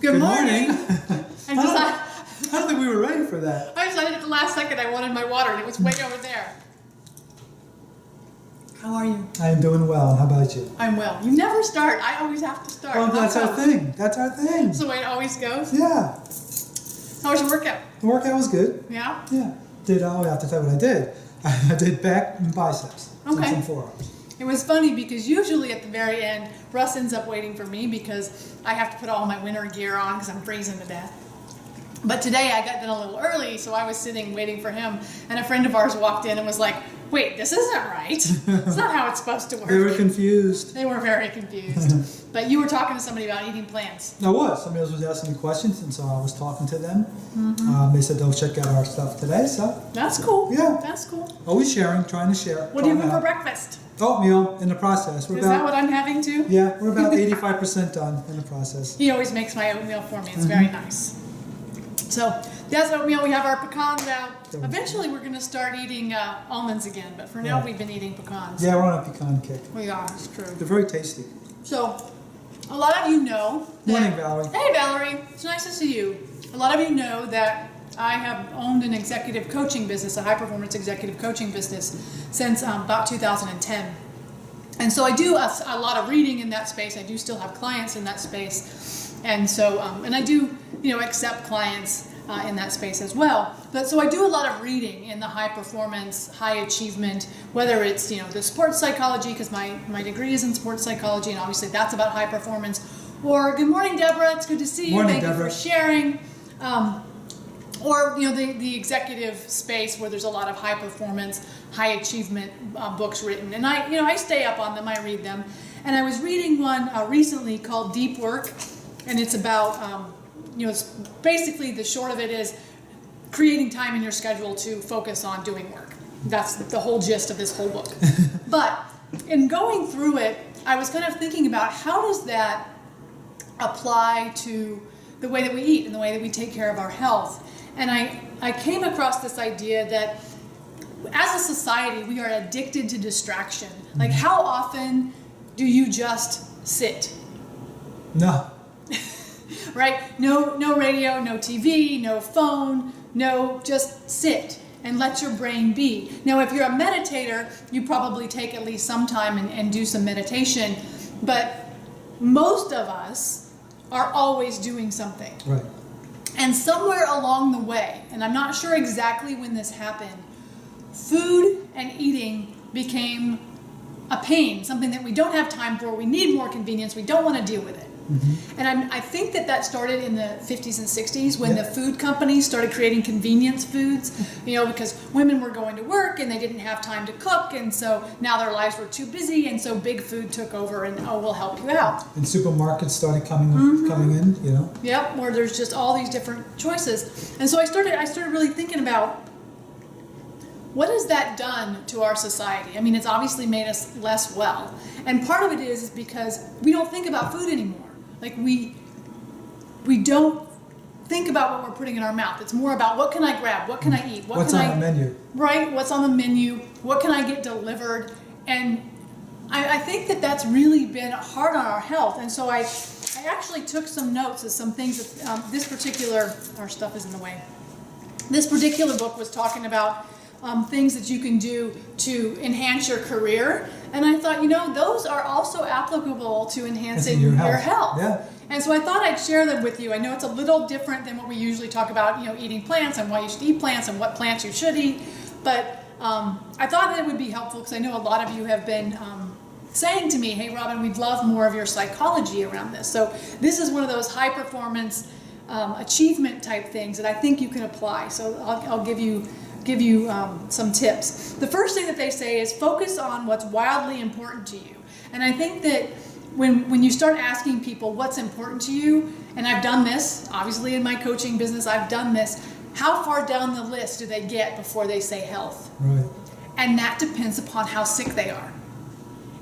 Good morning. I don't think we were ready for that. I decided at the last second I wanted my water and it was way over there. How are you? I am doing well. How about you? I'm well. You never start. I always have to start. Oh, that's our thing. That's our thing. That's the way it always goes. Yeah. How was your workout? The workout was good. Yeah? Yeah. I have to tell you what I did. I did back and biceps. Okay. And some forearms. It was funny because usually at the very end, Russ ends up waiting for me because I have to put all my winter gear on because I'm freezing to death. But today I got done a little early, so I was sitting waiting for him, and a friend of ours walked in and was like, wait, this isn't right. It's not how it's supposed to work. They were confused. They were very confused. But you were talking to somebody about eating plants. I was. Somebody else was asking me questions, and so I was talking to them. They said they'll check out our stuff today, so. That's cool. Yeah. That's cool. Always sharing, trying to share. What do you have for breakfast? Oatmeal in the process. Is that what I'm having too? Yeah, we're about 85% done in the process. He always makes my oatmeal for me. It's very nice. So that's oatmeal. We have our pecans out. Eventually, we're going to start eating almonds again, but for now, we've been eating pecans. Yeah, we're on a pecan kick. We are. It's true. They're very tasty. So, a lot of you know. Morning, Valerie. Hey, Valerie. It's nice to see you. A lot of you know that I have owned an executive coaching business, a high-performance executive coaching business, since about 2010. And so I do a lot of reading in that space. I do still have clients in that space. And so, and I do, accept clients in that space as well. But so I do a lot of reading in the high performance, high achievement, whether it's, the sports psychology, because my degree is in sports psychology, and obviously that's about high performance. Or, good morning, Deborah. It's good to see you. Morning, Thank Deborah. you for sharing. Or the executive space where there's a lot of high performance, high achievement books written, and I stay up on them. I read them, and I was reading one recently called Deep Work, and it's about it's basically the short of it is creating time in your schedule to focus on doing work. That's the whole gist of this whole book. But in going through it, I was kind of thinking about how does that apply to the way that we eat and the way that we take care of our health. And I came across this idea that as a society, we are addicted to distraction. Like, how often do you just sit? No. Right? No radio, no TV, no phone, just sit and let your brain be. Now, if you're a meditator, you probably take at least some time and do some meditation. But most of us are always doing something. Right. And somewhere along the way, and I'm not sure exactly when this happened, food and eating became a pain, something that we don't have time for, we need more convenience, we don't want to deal with it. And I think that started in the 50s and 60s when the food companies started creating convenience foods, because women were going to work and they didn't have time to cook, and so now their lives were too busy, and so big food took over and, we'll help you out. And supermarkets started coming in, Yep, where there's just all these different choices. And so I started really thinking about what has that done to our society? I mean, it's obviously made us less well. And part of it is because we don't think about food anymore. Like we don't think about what we're putting in our mouth. It's more about what can I grab? What can I eat? What's on the menu? Right, what's on the menu? What can I get delivered? And I think that's really been hard on our health. And so I actually took some notes of some things that our stuff is in the way. This particular book was talking about things that you can do to enhance your career. And I thought, those are also applicable to enhancing your health. Yeah. And so I thought I'd share them with you. I know it's a little different than what we usually talk about, eating plants and why you should eat plants and what plants you should eat. But I thought that it would be helpful because I know a lot of you have been saying to me, hey, Robin, we'd love more of your psychology around this. So this is one of those high performance achievement type things that I think you can apply. So I'll give you some tips. The first thing that they say is focus on what's wildly important to you. And I think that when you start asking people what's important to you, and I've done this, obviously in my coaching business, I've done this, how far down the list do they get before they say health? Right. And that depends upon how sick they are.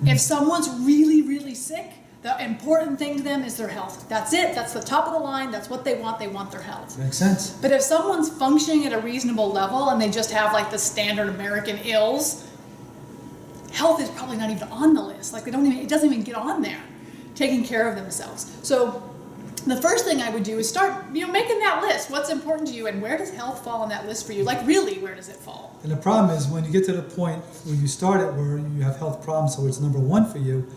If someone's really, really sick, the important thing to them is their health. That's it. That's the top of the line. That's what they want. They want their health. Makes sense. But if someone's functioning at a reasonable level and they just have like the standard American ills, health is probably not even on the list. Like it doesn't even get on there. Taking care of themselves. So the first thing I would do is start, making that list. What's important to you, and where does health fall on that list for you? Like, really, where does it fall? And the problem is when you get to the point where you start it, where you have health problems, so it's number one for you.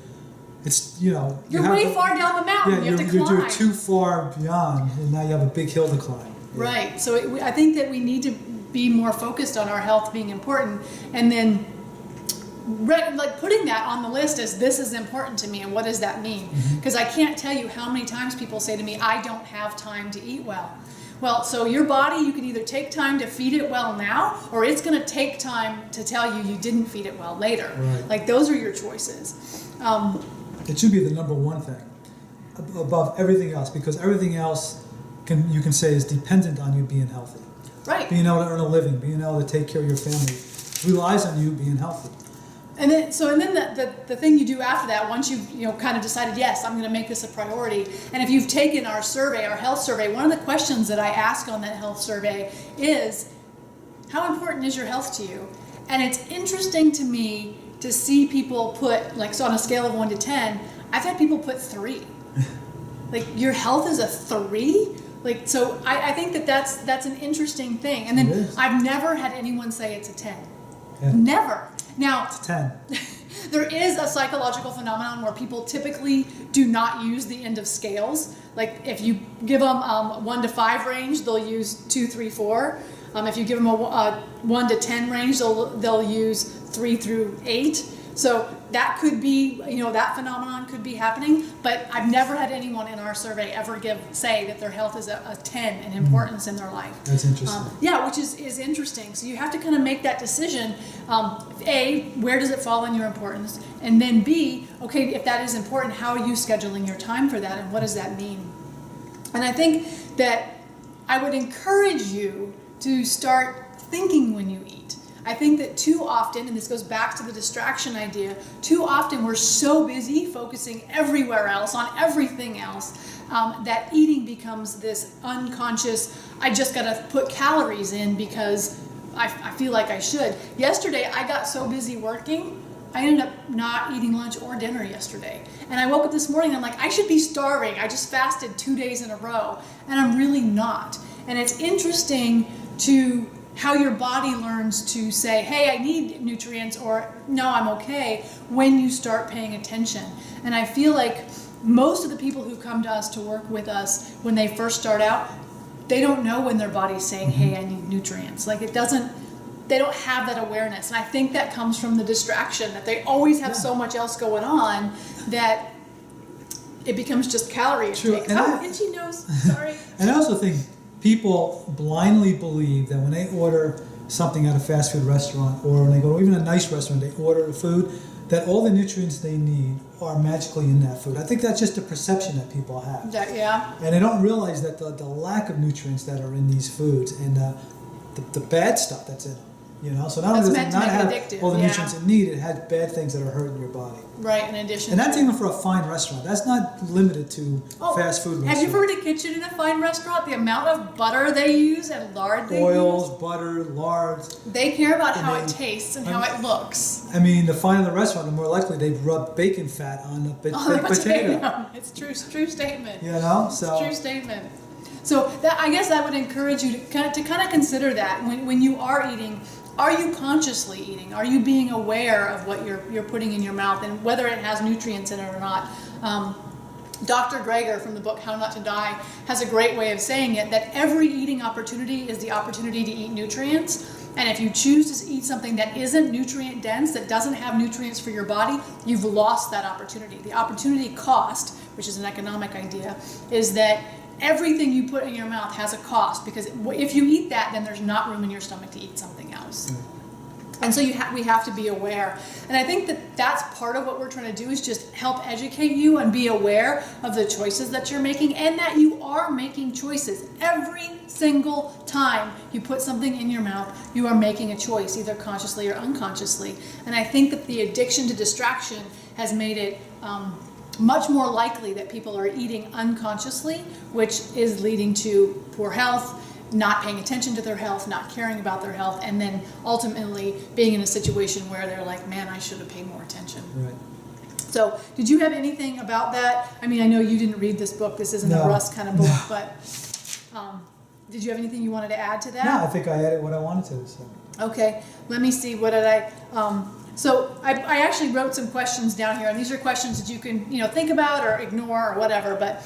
It's you're way far down the mountain. Yeah, you have to climb. you're too far beyond, and now you have a big hill to climb. Yeah. Right. So I think that we need to be more focused on our health being important, and then like putting that on the list as this is important to me, and what does that mean? Because I can't tell you how many times people say to me, I don't have time to eat well. Well, so your body, you can either take time to feed it well now, or it's going to take time to tell you didn't feed it well later. Right. Like, those are your choices. It should be the number one thing above everything else, because everything else you can say is dependent on you being healthy. Right. Being able to earn a living, being able to take care of your family relies on you being healthy. And then the thing you do after that, once you've kind of decided, yes, I'm going to make this a priority. And if you've taken our survey, our health survey, one of the questions that I ask on that health survey is, how important is your health to you? And it's interesting to me to see people put, like, so on a scale of 1 to 10, I've had people put 3. Like, your health is a 3? Like, so I think that's an interesting thing. And then I've never had anyone say it's a 10. Yeah. Never. Now, It's a 10. there is a psychological phenomenon where people typically do not use the end of scales. Like, if you give them 1 to 5 range, they'll use 2, 3, 4. If you give them a 1 to 10 range, they'll use 3 through 8. So that could be, that phenomenon could be happening. But I've never had anyone in our survey ever say that their health is a 10 in importance in their life. That's interesting. Yeah, which is interesting. So you have to kind of make that decision. A, where does it fall in your importance? And then B, okay, if that is important, how are you scheduling your time for that, and what does that mean? And I think that I would encourage you to start thinking when you eat. I think that too often, and this goes back to the distraction idea, too often we're so busy focusing everywhere else on everything else that eating becomes this unconscious, I just got to put calories in because I feel like I should. Yesterday, I got so busy working, I ended up not eating lunch or dinner yesterday. And I woke up this morning and I'm like, I should be starving. I just fasted 2 days in a row, and I'm really not. And it's interesting to how your body learns to say, hey, I need nutrients, or no, I'm okay, when you start paying attention. And I feel like most of the people who come to us to work with us, when they first start out, they don't know when their body's saying, hey, I need nutrients. Like, they don't have that awareness. And I think that comes from the distraction, that they always have so much else going on that it becomes just calorie intake. Itchy nose, sorry. And I also think people blindly believe that when they order something at a fast food restaurant, or when they go to even a nice restaurant, they order the food, that all the nutrients they need are magically in that food. I think that's just a perception that people have. Yeah. And they don't realize that the lack of nutrients that are in these foods, and the bad stuff that's in them. So not only does it not have all the nutrients it needs, it has bad things that are hurting your body. Right, in addition. And that's even for a fine restaurant. That's not limited to fast food restaurants. Have you ever heard a kitchen in a fine restaurant? The amount of butter they use and lard they Oils, use. butter, lard. They care about how it tastes and how it looks. I mean, the finer the restaurant, the more likely they rub bacon fat on the baked potato. It's true statement. So it's a true statement. So I guess I would encourage you to kind of consider that when you are eating. Are you consciously eating? Are you being aware of what you're putting in your mouth and whether it has nutrients in it or not? Dr. Greger from the book How Not to Die has a great way of saying it, that every eating opportunity is the opportunity to eat nutrients. And if you choose to eat something that isn't nutrient dense, that doesn't have nutrients for your body, you've lost that opportunity. The opportunity cost, which is an economic idea, is that everything you put in your mouth has a cost, because if you eat that, then there's not room in your stomach to eat something else. And so we have to be aware. And I think that's part of what we're trying to do, is just help educate you and be aware of the choices that you're making, and that you are making choices. Every single time you put something in your mouth, you are making a choice, either consciously or unconsciously. And I think that the addiction to distraction has made it much more likely that people are eating unconsciously, which is leading to poor health, not paying attention to their health, not caring about their health, and then ultimately being in a situation where they're like, man, I should have paid more attention. Right. So, did you have anything about that? I mean, I know you didn't read this book. This isn't No. a Russ kind of book, but did you have anything you wanted to add to that? No, I think I added what I wanted to. So. Okay, let me see. What did I? So I actually wrote some questions down here, and these are questions that you can think about or ignore or whatever. But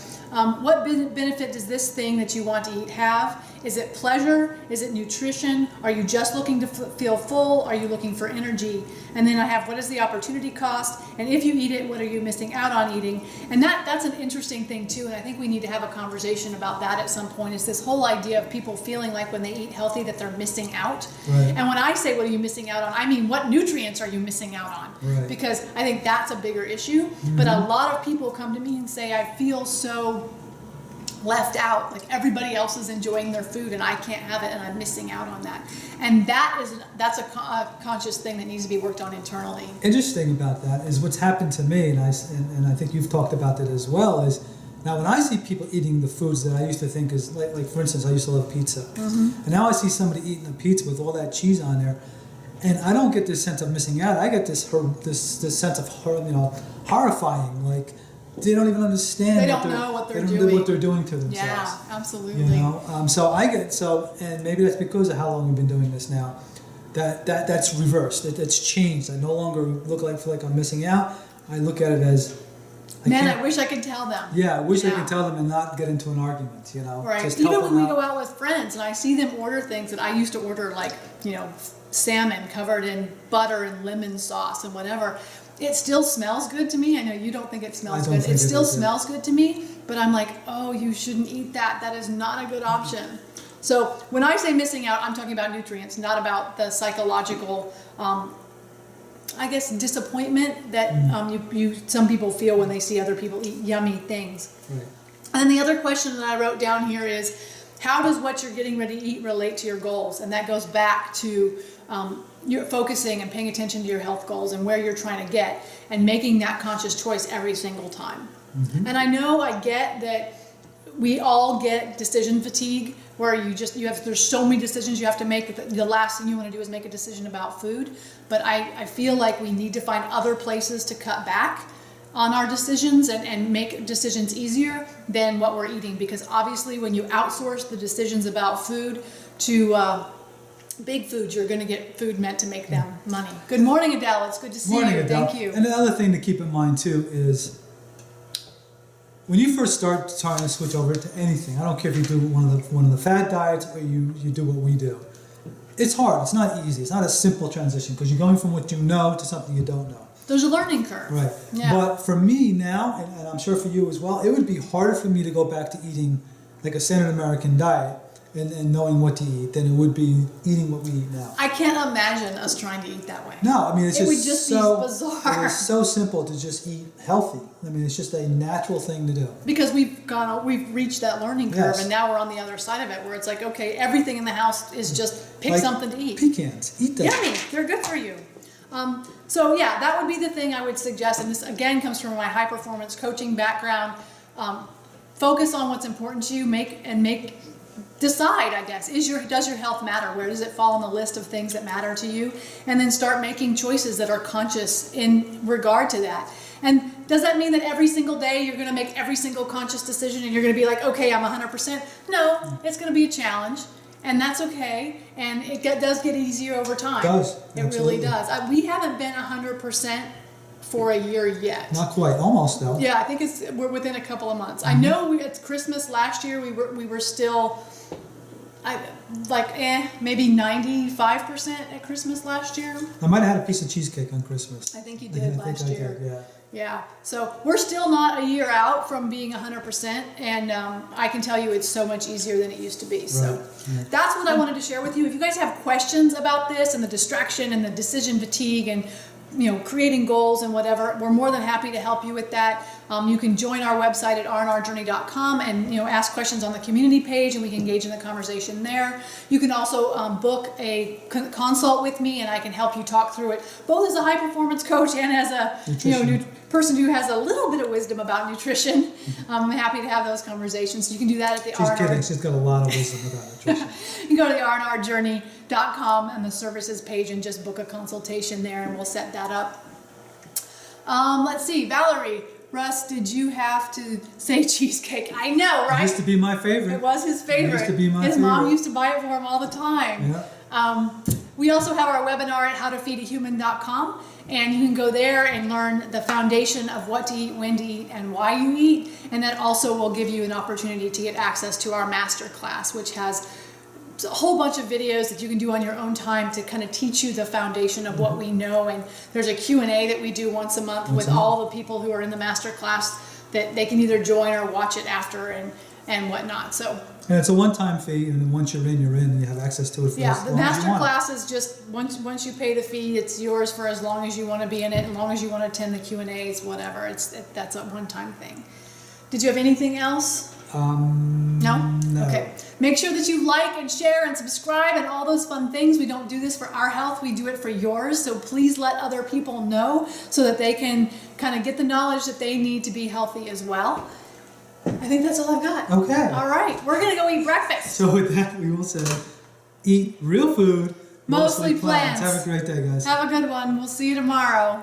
what benefit does this thing that you want to eat have? Is it pleasure? Is it nutrition? Are you just looking to feel full? Are you looking for energy? And then I have, what is the opportunity cost? And if you eat it, what are you missing out on eating? And that's an interesting thing too, and I think we need to have a conversation about that at some point, is this whole idea of people feeling like when they eat healthy that they're missing out. Right. And when I say what are you missing out on, I mean what nutrients are you missing out on? Right. Because I think that's a bigger issue. But a lot of people come to me and say, I feel so left out, like everybody else is enjoying their food and I can't have it and I'm missing out on that. And that's a conscious thing that needs to be worked on internally. Interesting about that is what's happened to me, and I think you've talked about that as well, is now when I see people eating the foods that I used to think is, like for instance, I used to love pizza. And now I see somebody eating a pizza with all that cheese on there, and I don't get this sense of missing out. I get this sense of horrifying, like they don't even understand. They don't know what they're doing. What they're doing to themselves. Yeah, absolutely. And maybe that's because of how long we've been doing this now. That's reversed. It's changed. I no longer feel like I'm missing out. I look at it as, I wish I could tell them. Yeah, I wish I could tell them and not get into an argument. Right. Just Even help when them we out. go out with friends and I see them order things that I used to order, like salmon covered in butter and lemon sauce and whatever. It still smells good to me. I know you don't think it smells good. It still smells good to me, but I'm like, oh, you shouldn't eat that. That is not a good option. So when I say missing out, I'm talking about nutrients, not about the psychological, disappointment that some people feel when they see other people eat yummy things. Right. And the other question that I wrote down here is, how does what you're getting ready to eat relate to your goals? And that goes back to you're focusing and paying attention to your health goals and where you're trying to get and making that conscious choice every single time. And I know I get that we all get decision fatigue, where there's so many decisions you have to make that the last thing you want to do is make a decision about food. But I feel like we need to find other places to cut back on our decisions and make decisions easier than what we're eating, because obviously when you outsource the decisions about food to big foods, you're going to get food meant to make them money. Good morning, Adele. It's good to see you. Adele. Thank you. And another thing to keep in mind too is when you first start trying to switch over to anything, I don't care if you do one of the fad diets or you do what we do. It's hard. It's not easy. It's not a simple transition because you're going from what you know to something you don't know. There's a learning curve. Right. Yeah. But for me now, and I'm sure for you as well, it would be harder for me to go back to eating like a standard American diet and knowing what to eat than it would be eating what we eat now. I can't imagine us trying to eat that way. No, I mean it's It just would just be bizarre. It is so simple to just eat healthy. I mean it's just a natural thing to do. Because we've reached that learning curve, Yes. and now we're on the other side of it, where it's like, okay, everything in the house is just pick Like something to eat. Pecans, eat them. Yummy, they're good for you. So yeah, that would be the thing I would suggest, and this again comes from my high performance coaching background. Focus on what's important to you. Decide, I guess, does your health matter? Where does it fall on the list of things that matter to you? And then start making choices that are conscious in regard to that. And does that mean that every single day you're going to make every single conscious decision and you're going to be like, okay, I'm 100%? No, it's going to be a challenge, and that's okay. And it does get easier over time. It does. It Absolutely. really does. We haven't been 100% for a year yet. Not quite, almost though. Yeah, I think we're within a couple of months. I know at Christmas last year we were still maybe 95% at Christmas last year. I might have had a piece of cheesecake on Christmas. I think you did last year. I did, yeah. Yeah, so we're still not a year out from being 100%, and I can tell you it's so much easier than it used to be. So Right. that's what I wanted to share with you. If you guys have questions about this and the distraction and the decision fatigue and creating goals and whatever, we're more than happy to help you with that. You can join our website at rnrjourney.com and ask questions on the community page, and we can engage in the conversation there. You can also book a consult with me, and I can help you talk through it, both as a high performance coach and as a person who has a little bit of wisdom about nutrition. I'm happy to have those conversations. You can do that at the She's RNR. kidding. She's got a lot of wisdom about nutrition. You can go to the rnrjourney.com and the services page and just book a consultation there, and we'll set that up. Let's see, Valerie. Russ, did you have to say cheesecake? I know, It right? used to be my favorite. It was his favorite. It used to be my His mom favorite. used to buy it for him all the time. Yeah. We also have our webinar at howtofeedahuman.com, and you can go there and learn the foundation of what to eat, when to eat, and why you eat. And that also will give you an opportunity to get access to our master class, which has a whole bunch of videos that you can do on your own time to kind of teach you the foundation of what we know. And there's a Q&A that we do once a month with all the people who are in the master class that they can either join or watch it after and whatnot. So And it's a one-time fee, and then once you're in, and you have access to it for yeah, as the long as master you want. class is just once you pay the fee, it's yours for as long as you want to be in it, as long as you want to attend the Q&As, whatever. That's a one-time thing. Did you have anything else? No? No. Okay. Make sure that you like and share and subscribe and all those fun things. We don't do this for our health, we do it for yours. So please let other people know so that they can kind of get the knowledge that they need to be healthy as well. I think that's all I've got. Okay. All right. We're going to go eat breakfast. So with that, we will say, eat real food, Mostly plants. Have a great day, guys. Have a good one. We'll see you tomorrow.